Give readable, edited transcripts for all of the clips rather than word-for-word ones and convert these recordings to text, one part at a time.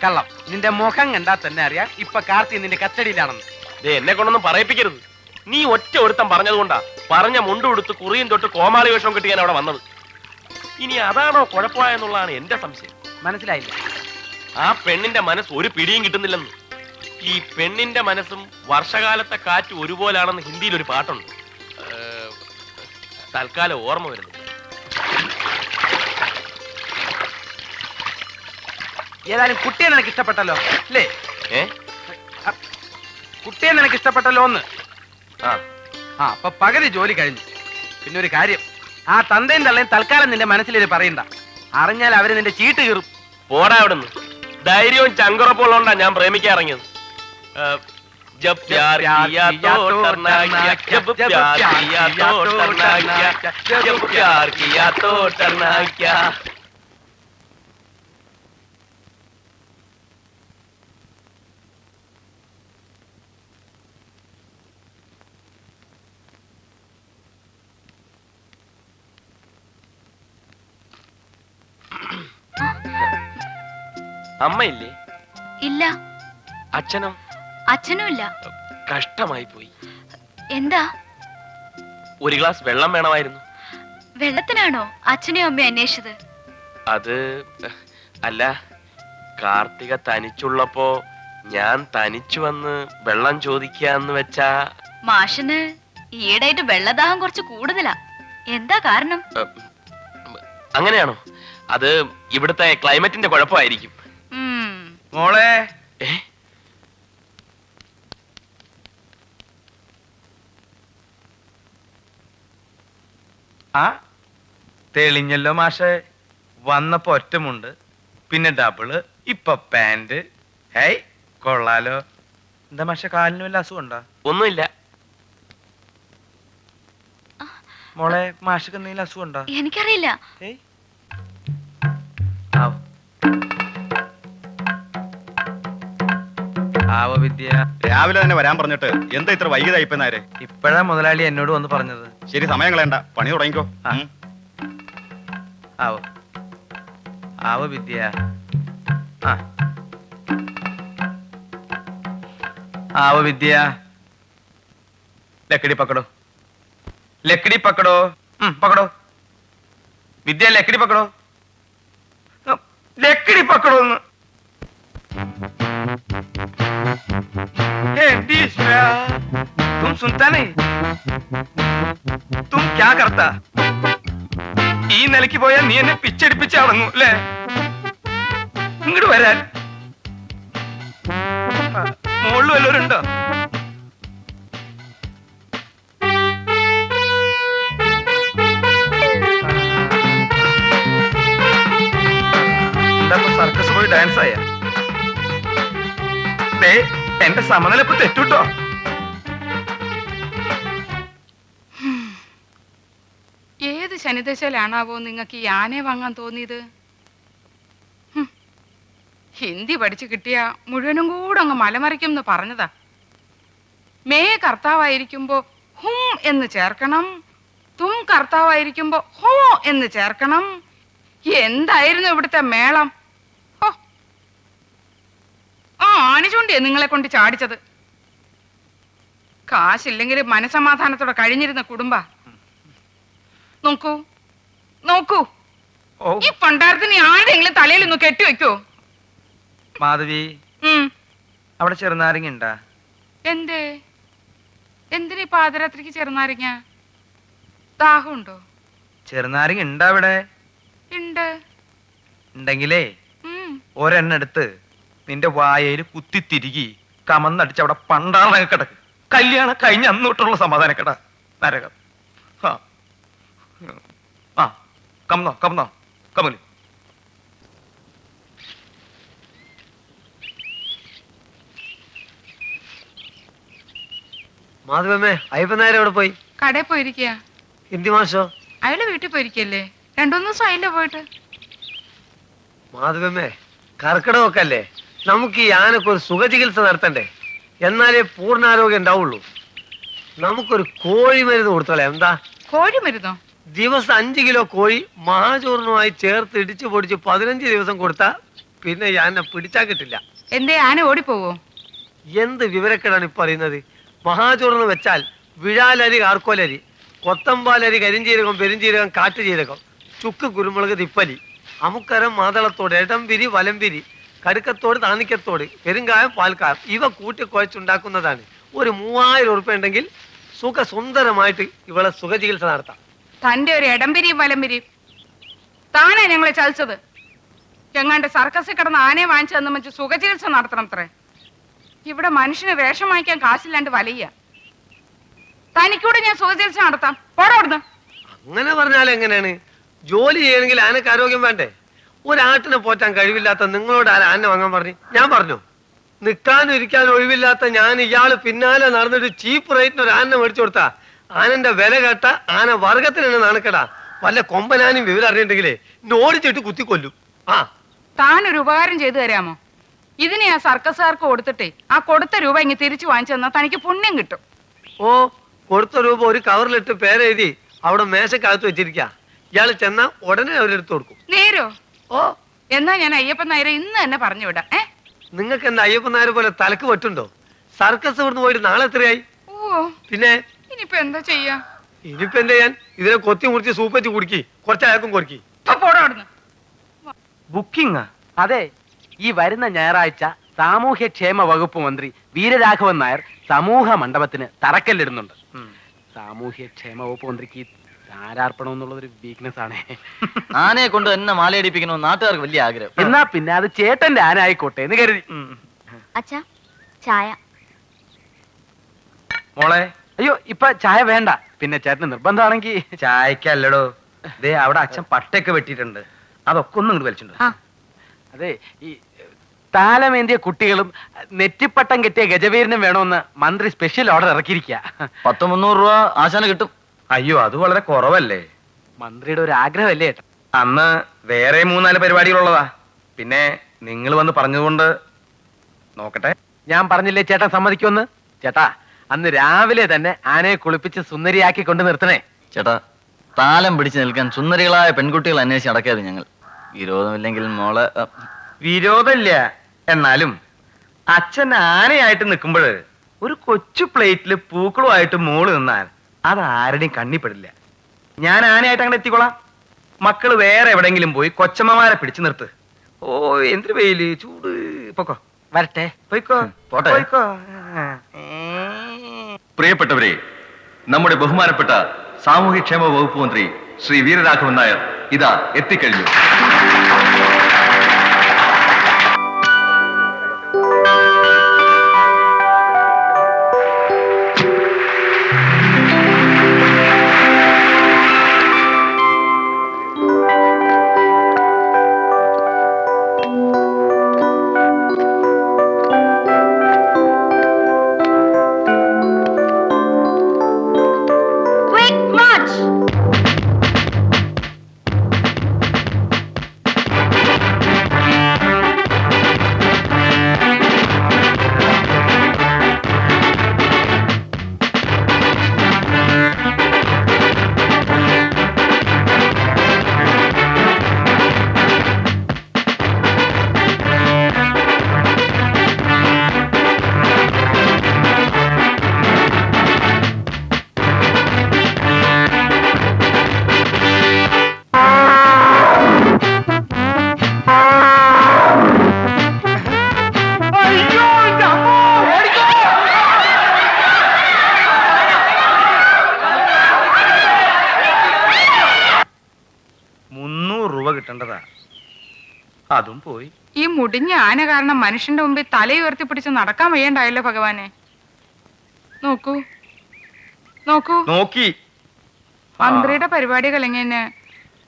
കള്ളം. നിന്റെ മുഖം കണ്ടാ തന്നെ അറിയാം ഇപ്പൊ കാർത്തി നിന്റെ കസ്റ്റഡിയിലാണെന്ന്. എന്നെ കൊണ്ടൊന്നും പറയിപ്പിക്കരുത്. നീ ഒറ്റ ഒരുത്തം പറഞ്ഞതുകൊണ്ടാ പറഞ്ഞ മുണ്ടു കൊടുത്ത് കുറിയും തൊട്ട് കോമാളി വേഷം കിട്ടി ഞാൻ അവിടെ വന്നത്. ഇനി അതാണോ കുഴപ്പമായെന്നുള്ളതാണ് എന്റെ സംശയം. മനസ്സിലായില്ല? ആ പെണ്ണിന്റെ മനസ്സ് ഒരു പിടിയും കിട്ടുന്നില്ലെന്ന്. ഈ പെണ്ണിന്റെ മനസ്സും വർഷകാലത്തെ കാറ്റ് ഒരുപോലാണെന്ന് ഹിന്ദിയിൽ ഒരു പാട്ടുണ്ട്. തൽക്കാലം ഓർമ്മ വരുന്നു. ഏതായാലും കുട്ടിയെ നിനക്ക് ഇഷ്ടപ്പെട്ടല്ലോ അല്ലേ? കുട്ടിയെ നിനക്ക് ഇഷ്ടപ്പെട്ടല്ലോ ഒന്ന്. അപ്പൊ പകുതി ജോലി കഴിഞ്ഞു. പിന്നെ ഒരു കാര്യം, ആ തന്തയും തള്ളയും തൽക്കാലം നിന്റെ മനസ്സിൽ പറയണ്ട. അറിഞ്ഞാൽ അവര് നിന്റെ ചീട്ട് കീറും. പോടാ അവിടുന്ന്. ധൈര്യവും ചങ്കുറപ്പുള്ളതുകൊണ്ടാ ഞാൻ പ്രേമിക്കാൻ ഇറങ്ങിയത്. जब प्यार किया तो डरना क्या, जब प्यार किया तो डरना क्या, जब प्यार किया तो डरना क्या. അമ്മയില്ലേ? ഇല്ല. അച്ഛനോ? അച്ഛനും ഇല്ല. കഷ്ടമായി പോയി. എന്താ? ഒരു ഗ്ലാസ് വെള്ളം വേണമായിരുന്നു. വെള്ളത്തിനാണോ അച്ഛനെയും അമ്മയും അന്വേഷിച്ചത്? അത് അല്ല, കാർത്തിക തനിച്ചുള്ളപ്പോ ഞാൻ തനിച്ചു വന്ന് വെള്ളം ചോദിക്കാന്ന് വെച്ചാ. മാഷിന് ഈയിടെയായിട്ട് വെള്ളദാഹം കുറച്ച് കൂടുതലാ. എന്താ കാരണം? അങ്ങനെയാണോ? അത് ഇവിടുത്തെ ക്ലൈമറ്റിന്റെ കുഴപ്പമായിരിക്കും. മോളെ, തെളിഞ്ഞല്ലോ മാഷെ. വന്നപ്പോ ഒറ്റമുണ്ട്, പിന്നെ ഡബിള്, ഇപ്പൊ പാന്റ്. ഹേയ് കൊള്ളാലോ. എന്താ മാഷെ, കാലിന് വല്ല അസുഖം ഉണ്ടോ? ഒന്നുമില്ല മോളെ. മാഷക്ക് എന്തെങ്കിലും അസുഖം ഉണ്ടോ? എനിക്കറിയില്ല. വിദ്യ രാവിലെ തന്നെ വരാൻ പറഞ്ഞിട്ട് എന്താ ഇത്ര വൈകിതായിപ്പോരെ? ഇപ്പഴാ മുതലാളി എന്നോട് വന്ന് പറഞ്ഞത്. ശരി, സമയം കളയണ്ട, പണി തുടങ്ങിക്കോ. വിദ്യ. വിദ്യ, ലക്കടി പക്കടോ, ലക്കടി പക്കടോ, പക്കടോ. വിദ്യ ലക്കടി പക്കടോ, ലക്കടി പക്കടോ. तुम सुनता नहीं? तुम क्या करता? ഈ നിലയ്ക്ക് പോയാൽ നീ എന്നെ പിച്ചടിപ്പിച്ച് അടങ്ങും അല്ലേ? ഇങ്ങോട്ട് വരാൻ മുകളിൽ വല്ലവരും ഉണ്ടോ? എന്താ സർക്കസ് പോയി ഡാൻസ് ആയ? എന്റെ സമനിലപ്പ് തെറ്റുട്ടോ. ഏത് ശനിദശയിലാണാവോ നിങ്ങൾക്ക് ഈ ആനയെ വാങ്ങാൻ തോന്നിയത്? ഹിന്ദി പഠിച്ചു കിട്ടിയ മുഴുവനും കൂടെ അങ്ങ് മലമറിക്കും എന്ന് പറഞ്ഞതാ. മേ കർത്താവായിരിക്കുമ്പോ ഹും എന്ന് ചേർക്കണം, തും കർത്താവായിരിക്കുമ്പോ ഹോ എന്ന് ചേർക്കണം. എന്തായിരുന്നു ഇവിടുത്തെ മേളം? ആണിച്ചോണ്ടിയാ നിങ്ങളെ കൊണ്ട് ചാടിച്ചത്. കാശില്ലെങ്കിൽ മനസമാധാനത്തോടെ കഴിഞ്ഞിരുന്ന കുടുംബ. നോക്കൂ നോക്കൂ, ഈ പണ്ടാരത്തിന് ആരുടെയെങ്കിലും തലയിൽ ഒന്ന് കെട്ടിവെക്കോ? മാധവി, അവിടെ ചെറുനാരങ്ങ ഉണ്ടാ? എന്തേ? എന്തിനാ പാതിരാത്രിക്ക് ചെറുനാരങ്ങ? ദാഹമുണ്ടോ? ചെറുനാരങ്ങ ഉണ്ടാ അവിടെ? ഉണ്ട്. ഉണ്ടെങ്കിലേ ഒരെണ്ണം എടുത്ത് നിന്റെ വായയിൽ കുത്തിത്തിരികി കമന്നടിച്ച് അവിടെ പണ്ടാറങ്ങ കിടക്ക്. കല്യാണം കഴിഞ്ഞ അന്നോട്ടുള്ള സമാധാനക്കെട നരകം. കമന്നോ കമന്നോ കമലു. മാധവമ്മേ, അയ്യപ്പനായർ എവിടെ പോയി? കടയിൽ പോയിരിക്കുക. ഹിന്ദി മാഷോ? അയാള് വീട്ടിൽ പോയിരിക്കല്ലേ? 2-3 ദിവസം ആയില്ല പോയിട്ട്. മാധവമ്മേ, കർക്കിടകമൊക്കെ അല്ലേ, നമുക്ക് ഈ ആനക്ക് ഒരു സുഖചികിത്സ നടത്തണ്ടേ? എന്നാലേ പൂർണ്ണാരോഗ്യം ഉണ്ടാവുള്ളൂ. നമുക്കൊരു കോഴി മരുന്ന് കൊടുത്തോളെ. എന്താ? കോഴി മരുന്നോ? ദിവസം 5 കിലോ കോഴി മഹാചൂർണമായി ചേർത്ത് ഇടിച്ചു പൊടിച്ച് 15 ദിവസം കൊടുത്താ പിന്നെ ഞാൻ പിടിച്ചാ കിട്ടില്ല. എന്തേ ആന ഓടിപ്പോവോ? എന്ത് വിവരക്കേടാണ് ഇപ്പൊ അറിയുന്നത്? മഹാചോറെന്ന് വെച്ചാൽ വിഴാലരി, കാർക്കോലരി, കൊത്തമ്പാലരി, കരിഞ്ചീരകം, പെരുംജീരകം, കാട്ടുജീരകം, ചുക്ക്, കുരുമുളക്, തിപ്പലി, അമുക്കരം, മാതളത്തോട്, എടംപിരി, വലംപിരി, കടുക്കത്തോട്, താണിക്കത്തോട്, പെരുങ്കായം, പാൽക്കായം ഇവ കൂട്ടി കുഴച്ചുണ്ടാക്കുന്നതാണ്. ഒരു 3000 ഉറുപ്പ്യ ഉണ്ടെങ്കിൽ സുഖസുന്ദരമായിട്ട് ഇവളെ സുഖചികിത്സ നടത്താം. തന്റെ ഒരു ഇടംപിരിയും വലംപിരിയും താനാ ഞങ്ങളെ ചതിച്ചത്. എങ്ങാണ്ട് സർക്കസിൽ കിടന്ന് ആനയെ വാങ്ങിച്ചു തന്നു വെച്ച് സുഖചികിത്സ നടത്തണം അത്രേ. ഇവിടെ മനുഷ്യന് വേഷം വാങ്ങിക്കാൻ കാശില്ലാണ്ട് വലയ്യ. തനിക്കൂടെ ഞാൻ സുഖചികിത്സ നടത്താം. പോടോടുന്നു. അങ്ങനെ പറഞ്ഞാൽ എങ്ങനെയാണ്? ജോലി ചെയ്യണമെങ്കിൽ ആനക്ക് ആരോഗ്യം വേണ്ടേ? ഒരാട്ടിനെ പോറ്റാൻ കഴിവില്ലാത്ത നിങ്ങളോട് ആന ആന വാങ്ങാൻ പറഞ്ഞു? ഞാൻ പറഞ്ഞു. നിൽക്കാനും ഇരിക്കാനും ഒഴിവില്ലാത്ത ഞാൻ ഇയാള് പിന്നാലെ നടന്നിട്ട് ചീപ്പ് റേറ്റിന് ഒരു ആന മേടിച്ചു കൊടുത്താ ആനന്റെ വില കേട്ട ആന വർഗത്തിന് തന്നെ നാണക്കെടാ. വല്ല കൊമ്പനാനും വിവരം അറിയണ്ടെങ്കിലേ ഓടിച്ചിട്ട് കുത്തിക്കൊല്ലും. ആ താനൊരു ഉപകാരം ചെയ്തു തരാമോ? ഇതിനെ ആ സർക്കസുകാർക്ക് കൊടുത്തിട്ടേ ആ കൊടുത്ത രൂപ ഇങ്ങ് തിരിച്ചു വാങ്ങിച്ചു തന്നാൽ തനിക്ക് പുണ്യം കിട്ടും. ഓ, കൊടുത്ത രൂപ ഒരു കവറിലിട്ട് പേരെഴുതി അവിടെ മേശക്കകത്ത് വെച്ചിരിക്ക. ഇയാള് ചെന്നാ ഉടനെ അവരെടുത്ത് കൊടുക്കും. നേരോ? ഓ, എന്നാ ഞാൻ അയ്യപ്പൻ നായരെ ഇന്ന് തന്നെ പറഞ്ഞു വിടാം. നിങ്ങൾക്ക് എന്താ അയ്യപ്പൻ നായരെ പോലെ തലക്ക് പറ്റുണ്ടോ? സർക്കസ് ഇവിടുന്ന് പോയിട്ട് നാളെ എത്രയായി? ഓ, പിന്നെ ഇനിയിപ്പോ എന്താ ചെയ്യാ? ഇനിയിപ്പോ എന്താ ചെയ്യാൻ? ഇതിനെ കൊത്തി മുറിച്ച് സൂപ്പറ്റി കുടിക്കി, കുറച്ചയാൾക്കും കൊടുക്കി. പോടോടുന്നു. ബുക്കിംഗ് അതെ, ഈ വരുന്ന ഞായറാഴ്ച സാമൂഹ്യക്ഷേമ വകുപ്പ് മന്ത്രി വീരരാഘവൻ നായർ സമൂഹ മണ്ഡപത്തിന് തറക്കല്ലിടുന്നുണ്ട്. സാമൂഹ്യക്ഷേമ വകുപ്പ് മന്ത്രിക്ക് ആരാർപ്പണം എന്നുള്ളതൊരു വീക്ക്നെസ് ആണ്. ആനയെ കൊണ്ട് എന്നെ മാലയടിപ്പിക്കണമെന്ന് നാട്ടുകാർക്ക് വലിയ ആഗ്രഹം. എന്നാ പിന്നെ അത് ചേട്ടന്റെ ആന ആയിക്കോട്ടെ എന്ന് കരുതി. അച്ഛാ, ചായ. മോളെ, അയ്യോ, ഇപ്പൊ ചായ വേണ്ട. പിന്നെ ചേട്ടന് നിർബന്ധമാണെങ്കിൽ ചായക്കല്ലടോ. ദേ അവിടെ അച്ഛൻ പട്ടയൊക്കെ വെട്ടിയിട്ടുണ്ട്. അതൊക്കെ ഒന്നും ഇങ്ങോട്ട് വലിച്ചിട്ടുണ്ട്. ആ, അതെ, ഈ താലമേന്തിയ കുട്ടികളും നെറ്റിപ്പട്ടം കെട്ടിയ ഗജവീരനും വേണമെന്ന് മന്ത്രി സ്പെഷ്യൽ ഓർഡർ ഇറക്കിയിരിക്കുക. 100-300 രൂപ ആശാന് കിട്ടും. അയ്യോ, അത് വളരെ കുറവല്ലേ. മന്ത്രിയുടെ ഒരു ആഗ്രഹമല്ലേ ചേട്ടാ? അന്ന് വേറെ 3-4 പരിപാടികളുള്ളതാ. പിന്നെ നിങ്ങൾ വന്ന് പറഞ്ഞതുകൊണ്ട് നോക്കട്ടെ. ഞാൻ പറഞ്ഞില്ലേ ചേട്ടൻ സമ്മതിക്കുമെന്ന്? ചേട്ടാ, അന്ന് രാവിലെ തന്നെ ആനയെ കുളിപ്പിച്ച് സുന്ദരിയാക്കി കൊണ്ട് നിർത്തണേ. ചേട്ടാ, താലം പിടിച്ചു നിൽക്കാൻ സുന്ദരികളായ പെൺകുട്ടികൾ അന്വേഷിച്ച് നടക്കാതെ ഞങ്ങൾ. വിരോധമില്ലെങ്കിൽ മോളെ വിരോധമില്ല. എന്നാലും അച്ഛൻ ആനയായിട്ട് നിൽക്കുമ്പോൾ ഒരു കൊച്ചു പ്ലേറ്റിൽ പൂക്കളുമായിട്ട് മോള് നിന്നാൽ അത് ആരുടെയും കണ്ണിപ്പെടില്ല. ഞാൻ ആനയായിട്ട് അങ്ങനെ എത്തിക്കോളാം. മക്കള് വേറെ എവിടെങ്കിലും പോയി കൊച്ചമ്മമാരെ പിടിച്ചു നിർത്ത്. ഓ, എന്തൊരു വെയില്, ചൂട്. പൊക്കോ, വരട്ടെ. പോയിക്കോ, പോട്ടെ. പോയിക്കോ. പ്രിയപ്പെട്ടവരെ, നമ്മുടെ ബഹുമാനപ്പെട്ട സാമൂഹ്യക്ഷേമ വകുപ്പ് മന്ത്രി ശ്രീ വീരരാഘവൻ നായർ ഇതാ എത്തിക്കഴിഞ്ഞു. കിട്ടേണ്ടതാ, അതും പോയി. ഈ മുടിഞ്ഞ ആന കാരണം മനുഷ്യന്റെ മുമ്പിൽ തലയുയർത്തി പിടിച്ച് നടക്കാൻ വയ്യണ്ടായല്ലോ ഭഗവാനെ. നോക്കൂ നോക്കൂ, നോക്കി. മന്ത്രിയുടെ പരിപാടികൾ എങ്ങനെ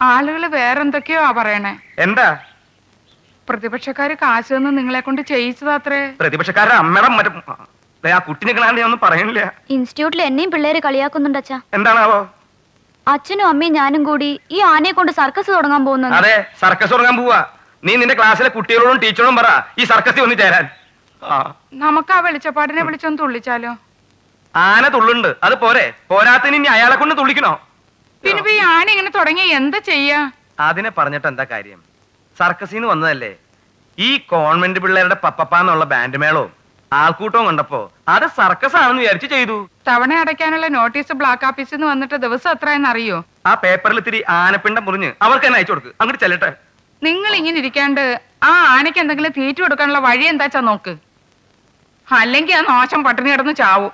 ആളുകൾ വേറെന്തൊക്കെയോ പറയണേ. എന്താ? പ്രതിപക്ഷക്കാര് കാശ് തന്ന് നിങ്ങളെ കൊണ്ട് ചെയ്യിച്ചതാത്രേ. പ്രതിപക്ഷക്കാരുടെ അമ്മയുടെ ആ കുട്ടിനെ കാണാൻ ഞാൻ ഒന്നും പറയണില്ല. ഇൻസ്റ്റിറ്റ്യൂട്ടിൽ എന്നെയും പിള്ളേര് കളിയാക്കുന്നുണ്ട് അച്ഛാ. എന്താണാവോ? അച്ഛനും അമ്മയും ഞാനും കൂടി ഈ ആനയെ കൊണ്ട് സർക്കസ് തുടങ്ങാൻ പോകുന്നു. അതെ, സർക്കസ് തുടങ്ങാൻ പോവാ. നീ നിന്റെ ക്ലാസ്സിലെ കുട്ടികളോടും ടീച്ചറോടും പറ ഈ സർക്കസിൽ ഒന്ന് ചേരാൻ. നമുക്ക് ആ വെളിച്ചപ്പാടിനെ വിളിച്ചൊന്ന് തുള്ളിച്ചാലോ? ആന തുള്ളുണ്ട്, അത് പോരെ. പോരാത്തിന് ഇനി അയാളെ കൊണ്ട് തുള്ളിക്കണോ? പിന്നെ ഈ ആന ഇങ്ങനെ തുടങ്ങിയ എന്താ ചെയ്യാ? അതിനെ പറഞ്ഞിട്ട് എന്താ കാര്യം? സർക്കസിന്ന് വന്നതല്ലേ, ഈ കോൺവെന്റ് പിള്ളേരുടെ പപ്പപ്പാന്നുള്ള ബാൻഡ് മേളവും ആൾക്കൂട്ടവും കണ്ടപ്പോ അത് സർക്കസ് ആണെന്ന് വിചാരിച്ച് ചെയ്തു. തവണ അടയ്ക്കാനുള്ള നോട്ടീസ് ബ്ലാക്ക് ഓഫീസിൽ നിന്ന് വന്നിട്ട് ദിവസം എത്രയെന്ന് അറിയോ? ആ പേപ്പറിൽ ഇത്തിരി ആനപ്പിണ്ടം മുറിഞ്ഞ് അവർക്ക് തന്നെ അയച്ചു കൊടുക്ക്, അങ്ങോട്ട് ചെല്ലട്ടെ. നിങ്ങൾ ഇങ്ങനെ ഇരിക്കാണ്ട് ആ ആനയ്ക്ക് എന്തെങ്കിലും തീറ്റ കൊടുക്കാനുള്ള വഴി എന്താച്ചാ നോക്ക്, അല്ലെങ്കിൽ ആ നാശം പട്ടിണി കിടന്ന് ചാവും.